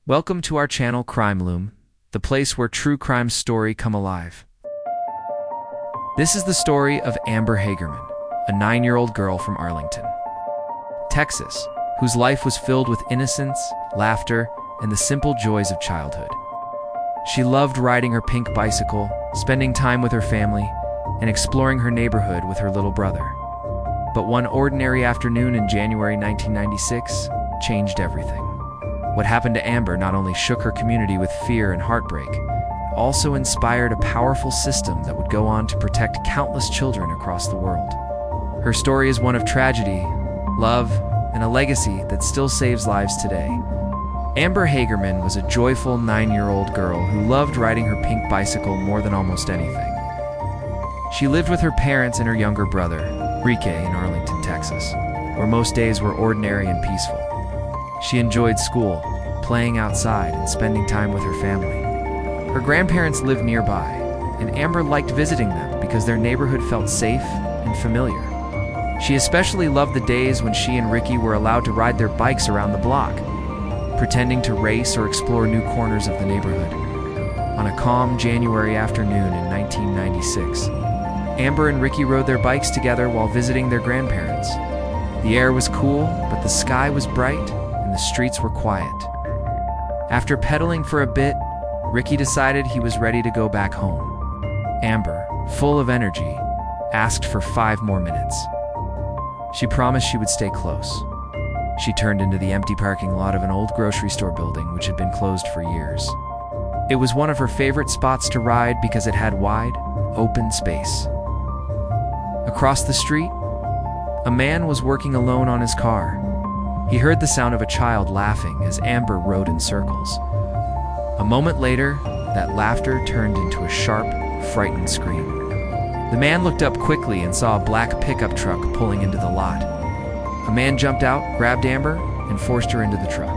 Welcome to our channel Crime Loom, the place where true crime stories come alive. This is the story of Amber Hagerman, a 9-year-old girl from Arlington, Texas, whose life was filled with innocence, laughter, and the simple joys of childhood. She loved riding her pink bicycle, spending time with her family, and exploring her neighborhood with her little brother. But one ordinary afternoon in January 1996 changed everything. What happened to Amber not only shook her community with fear and heartbreak, it also inspired a powerful system that would go on to protect countless children across the world. Her story is one of tragedy, love, and a legacy that still saves lives today. Amber Hagerman was a joyful 9-year-old girl who loved riding her pink bicycle more than almost anything. She lived with her parents and her younger brother, Ricky, in Arlington, Texas, where most days were ordinary and peaceful. She enjoyed school, playing outside, and spending time with her family. Her grandparents lived nearby, and Amber liked visiting them because their neighborhood felt safe and familiar. She especially loved the days when she and Ricky were allowed to ride their bikes around the block, pretending to race or explore new corners of the neighborhood. On a calm January afternoon in 1996, Amber and Ricky rode their bikes together while visiting their grandparents. The air was cool, but the sky was bright, and the streets were quiet. After pedaling for a bit, Ricky decided he was ready to go back home. Amber, full of energy, asked for 5 more minutes. She promised she would stay close. She turned into the empty parking lot of an old grocery store building which had been closed for years. It was one of her favorite spots to ride because it had wide, open space. Across the street, a man was working alone on his car. He heard the sound of a child laughing as Amber rode in circles. A moment later, that laughter turned into a sharp, frightened scream. The man looked up quickly and saw a black pickup truck pulling into the lot. A man jumped out, grabbed Amber, and forced her into the truck.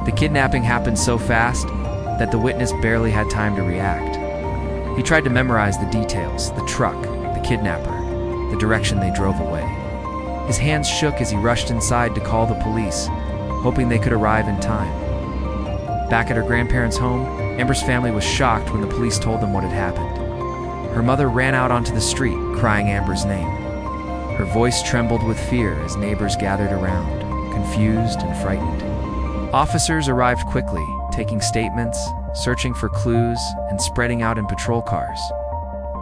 The kidnapping happened so fast that the witness barely had time to react. He tried to memorize the details: the truck, the kidnapper, the direction they drove away. His hands shook as he rushed inside to call the police, hoping they could arrive in time. Back at her grandparents' home, Amber's family was shocked when the police told them what had happened. Her mother ran out onto the street, crying Amber's name. Her voice trembled with fear as neighbors gathered around, confused and frightened. Officers arrived quickly, taking statements, searching for clues, and spreading out in patrol cars.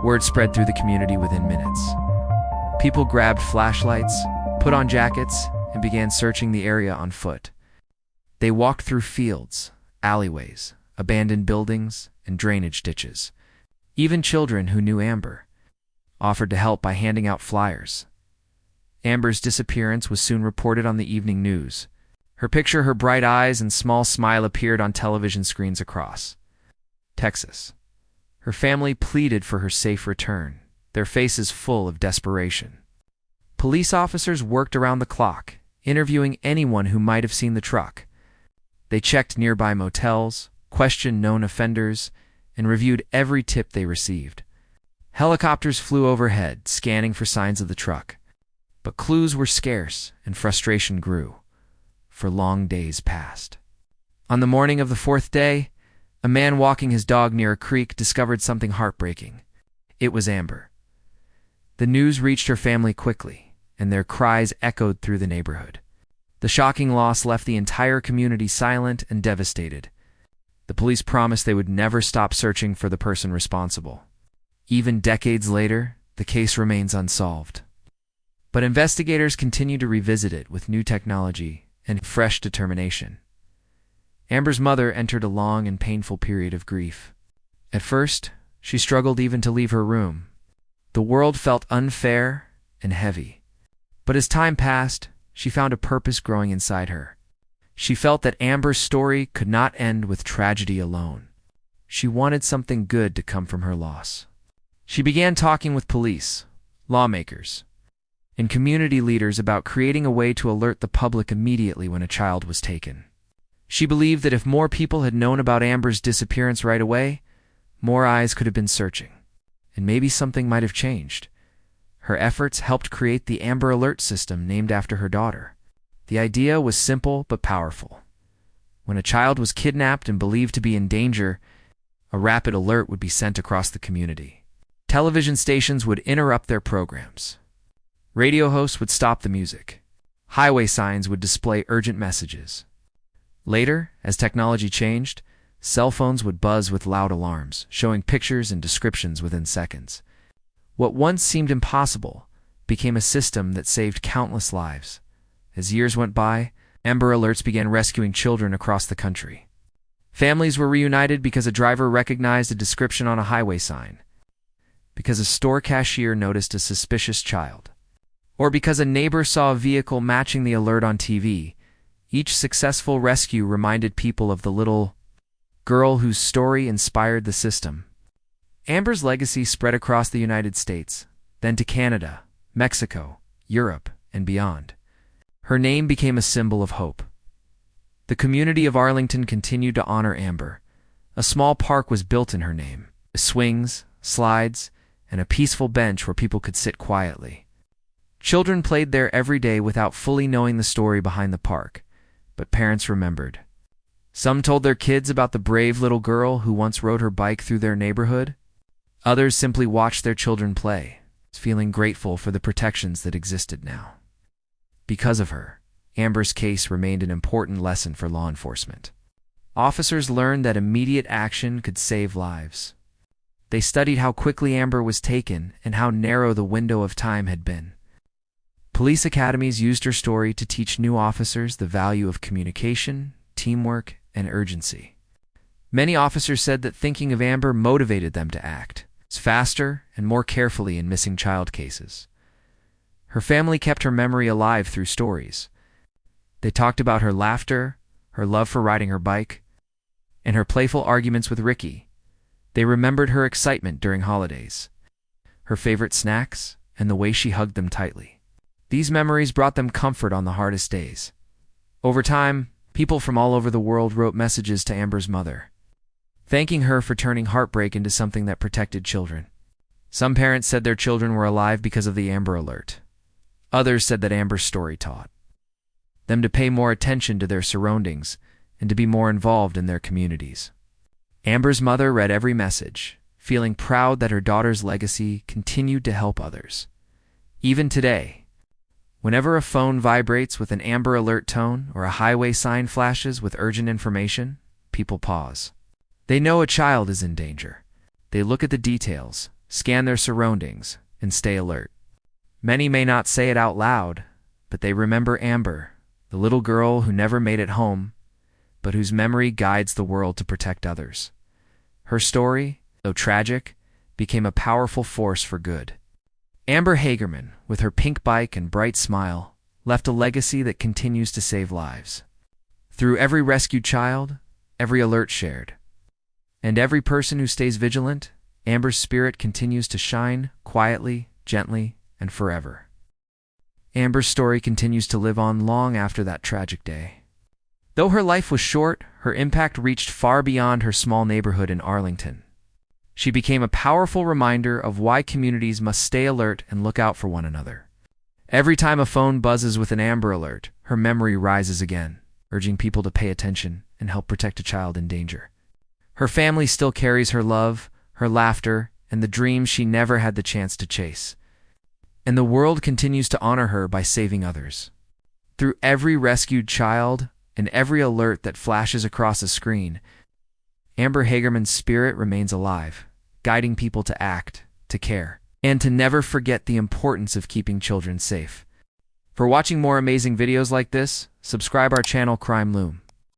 Word spread through the community within minutes. People grabbed flashlights, put on jackets, and began searching the area on foot. They walked through fields, alleyways, abandoned buildings, and drainage ditches. Even children who knew Amber offered to help by handing out flyers. Amber's disappearance was soon reported on the evening news. Her picture, her bright eyes, and small smile appeared on television screens across Texas. Her family pleaded for her safe return, their faces full of desperation. Police officers worked around the clock, interviewing anyone who might have seen the truck. They checked nearby motels, questioned known offenders, and reviewed every tip they received. Helicopters flew overhead, scanning for signs of the truck. But clues were scarce, and frustration grew. For long days passed. On the morning of the 4th day, a man walking his dog near a creek discovered something heartbreaking. It was Amber. The news reached her family quickly, and their cries echoed through the neighborhood. The shocking loss left the entire community silent and devastated. The police promised they would never stop searching for the person responsible. Even decades later, the case remains unsolved. But investigators continue to revisit it with new technology and fresh determination. Amber's mother entered a long and painful period of grief. At first, she struggled even to leave her room. The world felt unfair and heavy. But as time passed, she found a purpose growing inside her. She felt that Amber's story could not end with tragedy alone. She wanted something good to come from her loss. She began talking with police, lawmakers, and community leaders about creating a way to alert the public immediately when a child was taken. She believed that if more people had known about Amber's disappearance right away, more eyes could have been searching, and maybe something might have changed. Her efforts helped create the Amber Alert system named after her daughter. The idea was simple but powerful. When a child was kidnapped and believed to be in danger, a rapid alert would be sent across the community. Television stations would interrupt their programs. Radio hosts would stop the music. Highway signs would display urgent messages. Later, as technology changed, cell phones would buzz with loud alarms, showing pictures and descriptions within seconds. What once seemed impossible became a system that saved countless lives. As years went by, Amber Alerts began rescuing children across the country. Families were reunited because a driver recognized a description on a highway sign, because a store cashier noticed a suspicious child, or because a neighbor saw a vehicle matching the alert on TV. Each successful rescue reminded people of the little girl whose story inspired the system. Amber's legacy spread across the United States, then to Canada, Mexico, Europe, and beyond. Her name became a symbol of hope. The community of Arlington continued to honor Amber. A small park was built in her name, swings, slides, and a peaceful bench where people could sit quietly. Children played there every day without fully knowing the story behind the park, but parents remembered. Some told their kids about the brave little girl who once rode her bike through their neighborhood. Others simply watched their children play, feeling grateful for the protections that existed now. Because of her, Amber's case remained an important lesson for law enforcement. Officers learned that immediate action could save lives. They studied how quickly Amber was taken and how narrow the window of time had been. Police academies used her story to teach new officers the value of communication, teamwork, and urgency. Many officers said that thinking of Amber motivated them to act faster and more carefully in missing child cases. Her family kept her memory alive through stories. They talked about her laughter, her love for riding her bike, and her playful arguments with Ricky. They remembered her excitement during holidays, her favorite snacks, and the way she hugged them tightly. These memories brought them comfort on the hardest days. Over time, people from all over the world wrote messages to Amber's mother, thanking her for turning heartbreak into something that protected children. Some parents said their children were alive because of the Amber Alert. Others said that Amber's story taught them to pay more attention to their surroundings and to be more involved in their communities. Amber's mother read every message, feeling proud that her daughter's legacy continued to help others. Even today, whenever a phone vibrates with an Amber Alert tone or a highway sign flashes with urgent information, people pause. They know a child is in danger. They look at the details, scan their surroundings, and stay alert. Many may not say it out loud, but they remember Amber, the little girl who never made it home, but whose memory guides the world to protect others. Her story, though tragic, became a powerful force for good. Amber Hagerman, with her pink bike and bright smile, left a legacy that continues to save lives. Through every rescued child, every alert shared, and every person who stays vigilant, Amber's spirit continues to shine quietly, gently, and forever. Amber's story continues to live on long after that tragic day. Though her life was short, her impact reached far beyond her small neighborhood in Arlington. She became a powerful reminder of why communities must stay alert and look out for one another. Every time a phone buzzes with an Amber Alert, her memory rises again, urging people to pay attention and help protect a child in danger. Her family still carries her love, her laughter, and the dreams she never had the chance to chase. And the world continues to honor her by saving others. Through every rescued child and every alert that flashes across a screen, Amber Hagerman's spirit remains alive, guiding people to act, to care, and to never forget the importance of keeping children safe. For watching more amazing videos like this, subscribe our channel Crime Loom.